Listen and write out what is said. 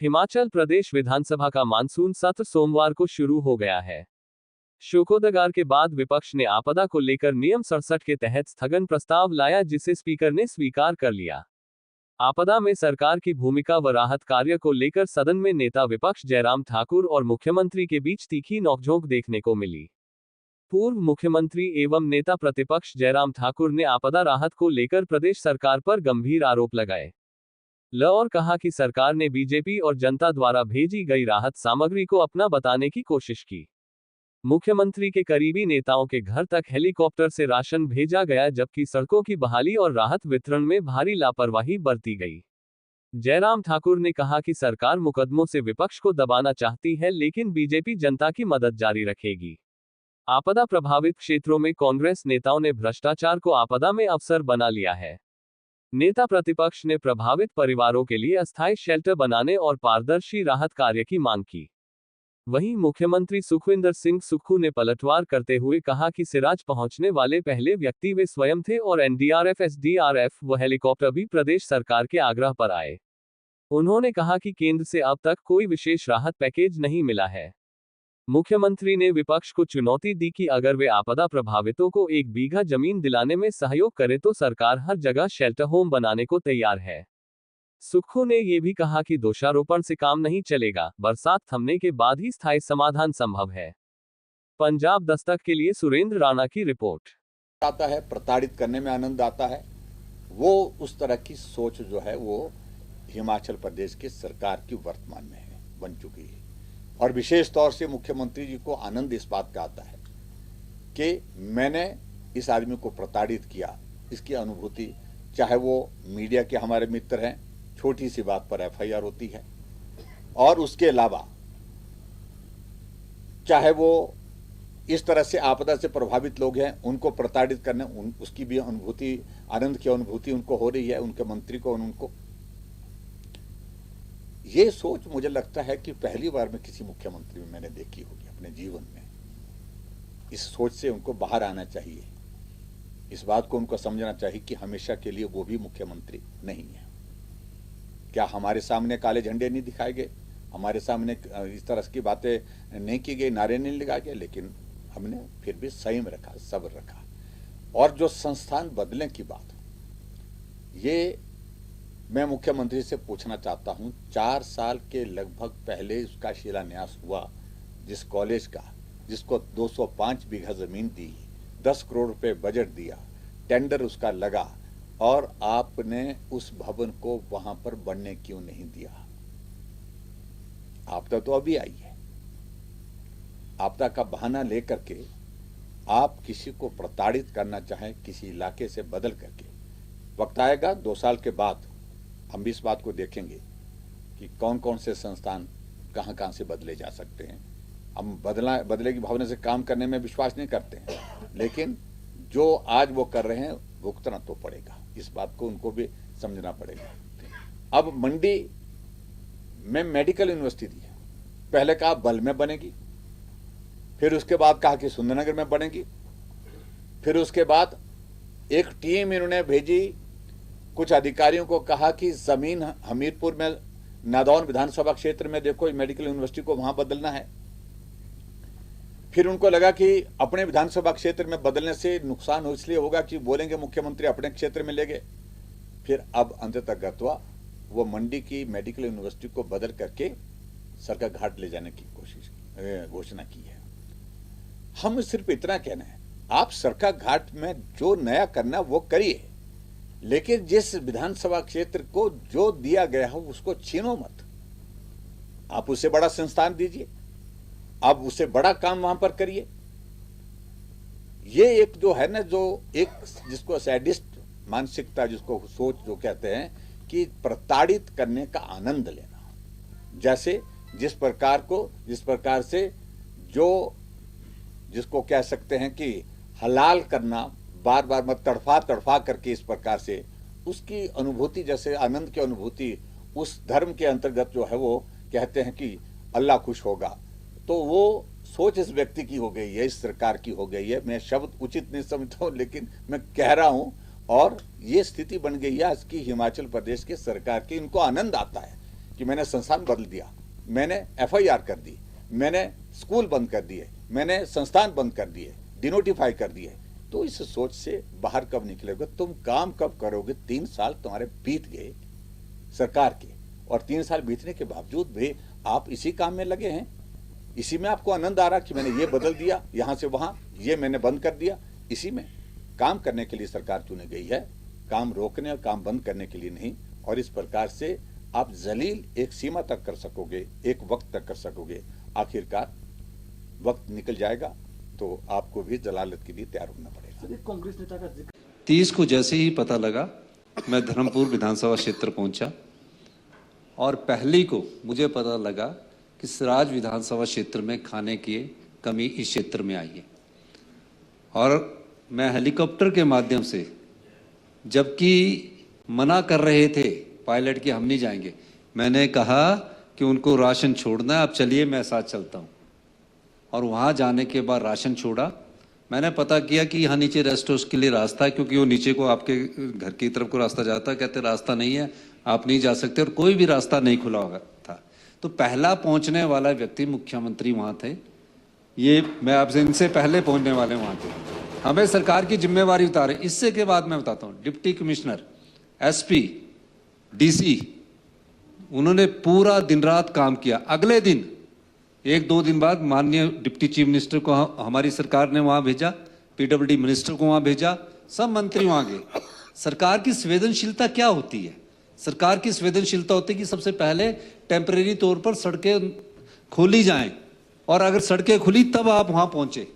हिमाचल प्रदेश विधानसभा का मानसून सत्र सोमवार को शुरू हो गया है। शोकोदगार के बाद विपक्ष ने आपदा को लेकर नियम 67 के तहत स्थगन प्रस्ताव लाया, जिसे स्पीकर ने स्वीकार कर लिया। आपदा में सरकार की भूमिका व राहत कार्य को लेकर सदन में नेता विपक्ष जयराम ठाकुर और मुख्यमंत्री के बीच तीखी नोकझोंक देखने को मिली। पूर्व मुख्यमंत्री एवं नेता प्रतिपक्ष जयराम ठाकुर ने आपदा राहत को लेकर प्रदेश सरकार पर गंभीर आरोप लगाए और कहा कि सरकार ने बीजेपी और जनता द्वारा भेजी गई राहत सामग्री को अपना बताने की कोशिश की। मुख्यमंत्री के करीबी नेताओं के घर तक हेलीकॉप्टर से राशन भेजा गया, जबकि सड़कों की बहाली और राहत वितरण में भारी लापरवाही बरती गई। जयराम ठाकुर ने कहा कि सरकार मुकदमों से विपक्ष को दबाना चाहती है, लेकिन बीजेपी जनता की मदद जारी रखेगी। आपदा प्रभावित क्षेत्रों में कांग्रेस नेताओं ने भ्रष्टाचार को आपदा में अवसर बना लिया है। नेता प्रतिपक्ष ने प्रभावित परिवारों के लिए अस्थायी शेल्टर बनाने और पारदर्शी राहत कार्य की मांग की। वहीं मुख्यमंत्री सुखविंदर सिंह सुक्खू ने पलटवार करते हुए कहा कि सिराज पहुंचने वाले पहले व्यक्ति वे स्वयं थे और एनडीआरएफ, एसडीआरएफ व हेलीकॉप्टर भी प्रदेश सरकार के आग्रह पर आए। उन्होंने कहा कि केंद्र से अब तक कोई विशेष राहत पैकेज नहीं मिला है। मुख्यमंत्री ने विपक्ष को चुनौती दी कि अगर वे आपदा प्रभावितों को 1 बीघा जमीन दिलाने में सहयोग करे तो सरकार हर जगह शेल्टर होम बनाने को तैयार है। सुक्खू ने यह भी कहा कि दोषारोपण से काम नहीं चलेगा, बरसात थमने के बाद ही स्थायी समाधान संभव है। पंजाब दस्तक के लिए सुरेंद्र राणा की रिपोर्ट। आता है, प्रताड़ित करने में आनंद आता है, वो उस तरह की सोच जो है वो हिमाचल प्रदेश की सरकार की वर्तमान में है, बन चुकी है। और विशेष तौर से मुख्यमंत्री जी को आनंद इस बात का आता है कि मैंने इस आदमी को प्रताड़ित किया। इसकी अनुभूति, चाहे वो मीडिया के हमारे मित्र हैं, छोटी सी बात पर एफआईआर होती है, और उसके अलावा चाहे वो इस तरह से आपदा से प्रभावित लोग हैं, उनको प्रताड़ित करने उसकी भी अनुभूति, आनंद की अनुभूति उनको हो रही है, उनके मंत्री को। उनको ये सोच मुझे लगता है कि पहली बार में किसी मुख्यमंत्री में मैंने देखी होगी अपने जीवन में। इस सोच से उनको बाहर आना चाहिए। इस बात को उनको समझना चाहिए कि हमेशा के लिए वो भी मुख्यमंत्री नहीं है। क्या हमारे सामने काले झंडे नहीं दिखाए गए, हमारे सामने इस तरह की बातें नहीं की गई, नारे नहीं लगाए गए, लेकिन हमने फिर भी संयम रखा, सब्र रखा। और जो संस्थान बदलने की बात, ये मैं मुख्यमंत्री से पूछना चाहता हूं। 4 साल के लगभग पहले उसका शिलान्यास हुआ, जिस कॉलेज का, जिसको 205 बीघा जमीन दी, 10 करोड़ रुपए बजट दिया, टेंडर उसका लगा, और आपने उस भवन को वहां पर बनने क्यों नहीं दिया? आपदा तो अभी आई है। आपदा का बहाना लेकर के आप किसी को प्रताड़ित करना चाहें, किसी इलाके से बदल करके, वक्त आएगा 2 साल के बाद हम भी इस बात को देखेंगे कि कौन कौन से संस्थान कहां कहां से बदले जा सकते हैं। हम बदले की भावना से काम करने में विश्वास नहीं करते हैं, लेकिन जो आज वो कर रहे हैं भुगतना तो पड़ेगा। इस बात को उनको भी समझना पड़ेगा। अब मंडी में मेडिकल यूनिवर्सिटी दी है, पहले कहा बल में बनेगी, फिर उसके बाद कहा कि सुंदरनगर में बनेगी, फिर उसके बाद एक टीम इन्होंने भेजी, कुछ अधिकारियों को कहा कि जमीन हमीरपुर में नादौन विधानसभा क्षेत्र में देखो, मेडिकल यूनिवर्सिटी को वहां बदलना है। फिर उनको लगा कि अपने विधानसभा क्षेत्र में बदलने से नुकसान हो, इसलिए होगा कि बोलेंगे मुख्यमंत्री अपने क्षेत्र में ले गए। फिर अब अंततः गत्वा वो मंडी की मेडिकल यूनिवर्सिटी को बदल करके सरकार घाट ले जाने की घोषणा की है। हम सिर्फ इतना कहना है, आप सरकार घाट में जो नया करना वो करिए, लेकिन जिस विधानसभा क्षेत्र को जो दिया गया हो उसको छीनो मत। आप उसे बड़ा संस्थान दीजिए, आप उसे बड़ा काम वहां पर करिए। ये एक जो है ना, जो एक जिसको सैडिस्ट मानसिकता, जिसको सोच जो कहते हैं कि प्रताड़ित करने का आनंद लेना, जैसे जिस प्रकार से जो जिसको कह सकते हैं कि हलाल करना, बार बार मत तड़फा करके, इस प्रकार से उसकी अनुभूति, जैसे आनंद की अनुभूति उस धर्म के अंतर्गत जो है वो कहते हैं कि अल्लाह खुश होगा, तो वो सोच इस व्यक्ति की हो गई है, इस सरकार की हो गई है। मैं शब्द उचित नहीं समझता हूं, लेकिन मैं कह रहा हूं। और ये स्थिति बन गई है आज की हिमाचल प्रदेश की सरकार की। इनको आनंद आता है कि मैंने संस्थान बदल दिया, मैंने FIR कर दी, मैंने स्कूल बंद कर दिए, मैंने संस्थान बंद कर दिए, डिनोटिफाई कर दिए, तो इस सोच से बाहर कब निकलोगे? तुम काम कब करोगे? 3 साल तुम्हारे बीत गए सरकार के, और 3 साल बीतने के बावजूद भी आप इसी काम में लगे हैं। इसी में आपको आनंद आ रहा कि मैंने ये बदल दिया, यहां से वहां, ये मैंने बंद कर दिया। इसी में काम करने के लिए सरकार चुनी गई है, काम रोकने और काम बंद करने के लिए नहीं। और इस प्रकार से आप जलील एक सीमा तक कर सकोगे, एक वक्त तक कर सकोगे। आखिरकार वक्त निकल जाएगा तो आपको भी जलालत के लिए तैयार होना पड़ेगा। कांग्रेस नेता का जिक्र 30 को जैसे ही पता लगा, मैं धर्मपुर विधानसभा क्षेत्र पहुंचा और पहली को मुझे पता लगा कि सिराज विधानसभा क्षेत्र में खाने की कमी इस क्षेत्र में आई है। और मैं हेलीकॉप्टर के माध्यम से, जबकि मना कर रहे थे पायलट कि हम नहीं जाएंगे, मैंने कहा कि उनको राशन छोड़ना है, अब चलिए मैं साथ चलता हूँ। और वहाँ जाने के बाद राशन छोड़ा। मैंने पता किया कि यहाँ नीचे रेस्ट हाउस के लिए रास्ता है, क्योंकि वो नीचे को आपके घर की तरफ को रास्ता जाता है। कहते रास्ता नहीं है, आप नहीं जा सकते, और कोई भी रास्ता नहीं खुला हुआ था। तो पहला पहुँचने वाला व्यक्ति मुख्यमंत्री वहाँ थे। ये मैं आपसे इनसे पहले पहुँचने वाले वहाँ थे। हमें सरकार की जिम्मेवारी उतारे। इससे के बाद मैं बताता हूँ, डिप्टी कमिश्नर, SP, DC, उन्होंने पूरा दिन रात काम किया। अगले दिन 1-2 दिन बाद माननीय डिप्टी चीफ मिनिस्टर को हमारी सरकार ने वहाँ भेजा, PWD मिनिस्टर को वहाँ भेजा, सब मंत्री वहाँ गए। सरकार की संवेदनशीलता क्या होती है? सरकार की संवेदनशीलता होती है कि सबसे पहले टेम्परेरी तौर पर सड़कें खोली जाएं, और अगर सड़कें खुली तब आप वहाँ पहुँचे।